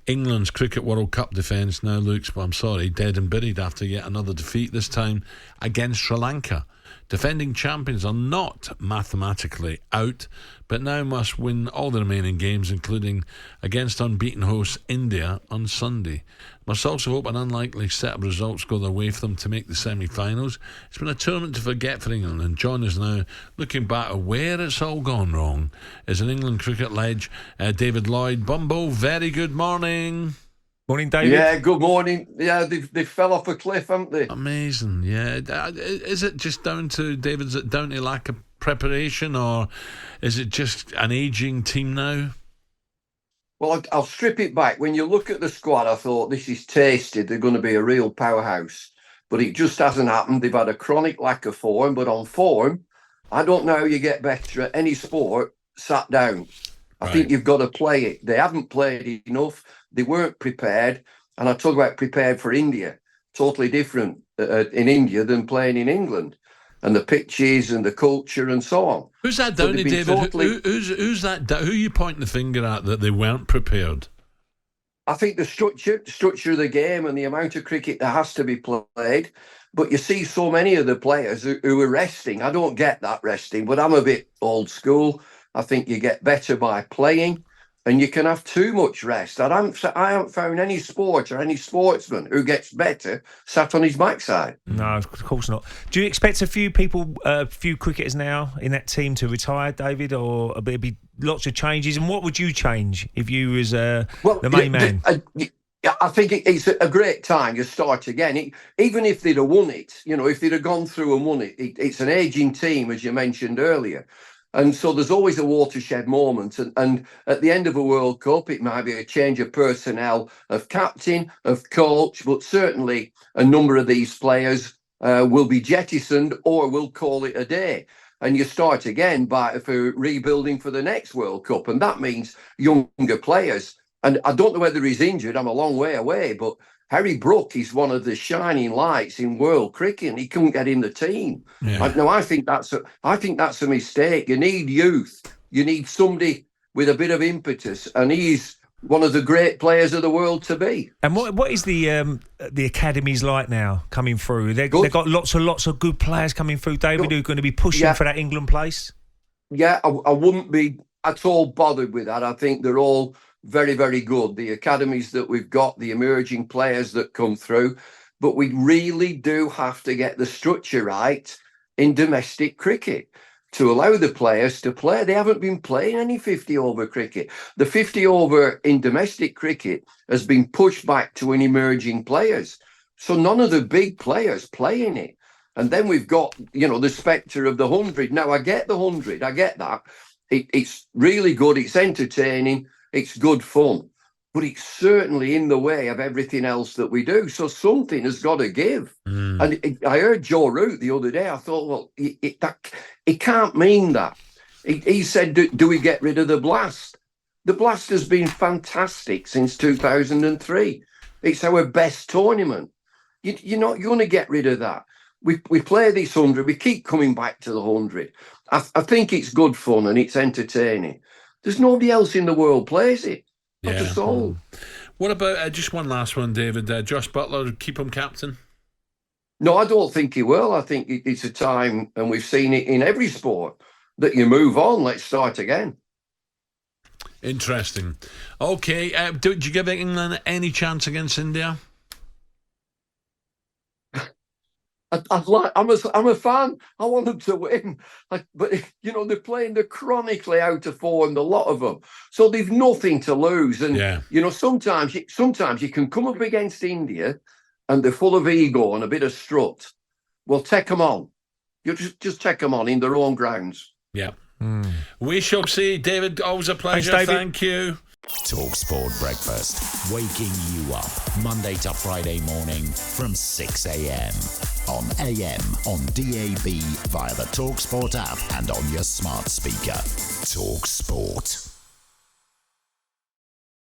England's Cricket World Cup defence now looks, well, I'm sorry, dead and buried after yet another defeat, this time against Sri Lanka. Defending champions are not mathematically out, but now must win all the remaining games, including against unbeaten hosts India on Sunday. Must also hope an unlikely set of results go their way for them to make the semi-finals. It's been a tournament to forget for England, and John is now looking back at where it's all gone wrong. Is an England cricket ledge, David Lloyd. Bumble, very good morning. Morning, David. Yeah, good morning. Yeah, they fell off a cliff, haven't they? Amazing, yeah. Is it just down to, David, is it down to lack of preparation, or is it just an ageing team now? Well, I'll strip it back. When you look at the squad, I thought this is tasty. They're going to be a real powerhouse. But it just hasn't happened. They've had a chronic lack of form. But on form, I don't know how you get better at any sport sat down. I think you've got to play it. They haven't played enough. They weren't prepared. And I talk about prepared for India. Totally different in India than playing in England. And the pitches and the culture and so on. Who's that down to, David? Who's that? Who are you pointing the finger at that they weren't prepared? I think the structure of the game and the amount of cricket that has to be played. But you see so many of the players who are resting. I don't get that resting, but I'm a bit old school. I think you get better by playing, and you can have too much rest. I haven't found any sport or any sportsman who gets better sat on his backside. No, of course not. Do you expect a few people, few cricketers now in that team to retire, David, or there'll be lots of changes? And what would you change if you was the main man? I think it's a great time to start again. Even if they'd have won it, if they'd have gone through and won it, it's an ageing team, as you mentioned earlier. And so there's always a watershed moment. And at the end of a World Cup, it might be a change of personnel, of captain, of coach, but certainly a number of these players will be jettisoned or will call it a day. And you start again for rebuilding for the next World Cup. And that means younger players. And I don't know whether he's injured. I'm a long way away, but Harry Brook is one of the shining lights in world cricket, and he couldn't get in the team. Yeah. I think that's a mistake. You need youth. You need somebody with a bit of impetus, and he's one of the great players of the world to be. And what is the academies like now coming through? They've got lots of good players coming through, David, who are going to be pushing for that England place. Yeah, I wouldn't be at all bothered with that. I think they're all very, very good. The academies that we've got, the emerging players that come through, but we really do have to get the structure right in domestic cricket to allow the players to play. They haven't been playing any 50-over cricket. The 50-over in domestic cricket has been pushed back to an emerging players. So none of the big players playing it. And then we've got, the spectre of the 100. Now, I get the 100. I get that. It's really good. It's entertaining. It's good fun, but it's certainly in the way of everything else that we do. So something has got to give. And I heard Joe Root the other day. I thought, well, it can't mean that. He said, do we get rid of the blast? The blast has been fantastic since 2003. It's our best tournament. You're not going to get rid of that. We play this 100. We keep coming back to the 100. I think it's good fun and it's entertaining. There's nobody else in the world plays it. Not a soul. What about, just one last one, David, Josh Buttler, keep him captain? No, I don't think he will. I think it's a time, and we've seen it in every sport, that you move on, let's start again. Interesting. Okay, did you give England any chance against India? I'm a fan. I want them to win, but they're playing. They're chronically out of form, a lot of them. So they've nothing to lose. And sometimes you can come up against India, and they're full of ego and a bit of strut. Well, take them on. You just take them on in their own grounds. Yeah. We shall see, David. Always a pleasure. Thanks, David. Thank you. talkSPORT Breakfast, waking you up Monday to Friday morning from 6 a.m. on AM, on DAB, via the talkSPORT app and on your smart speaker. talkSPORT.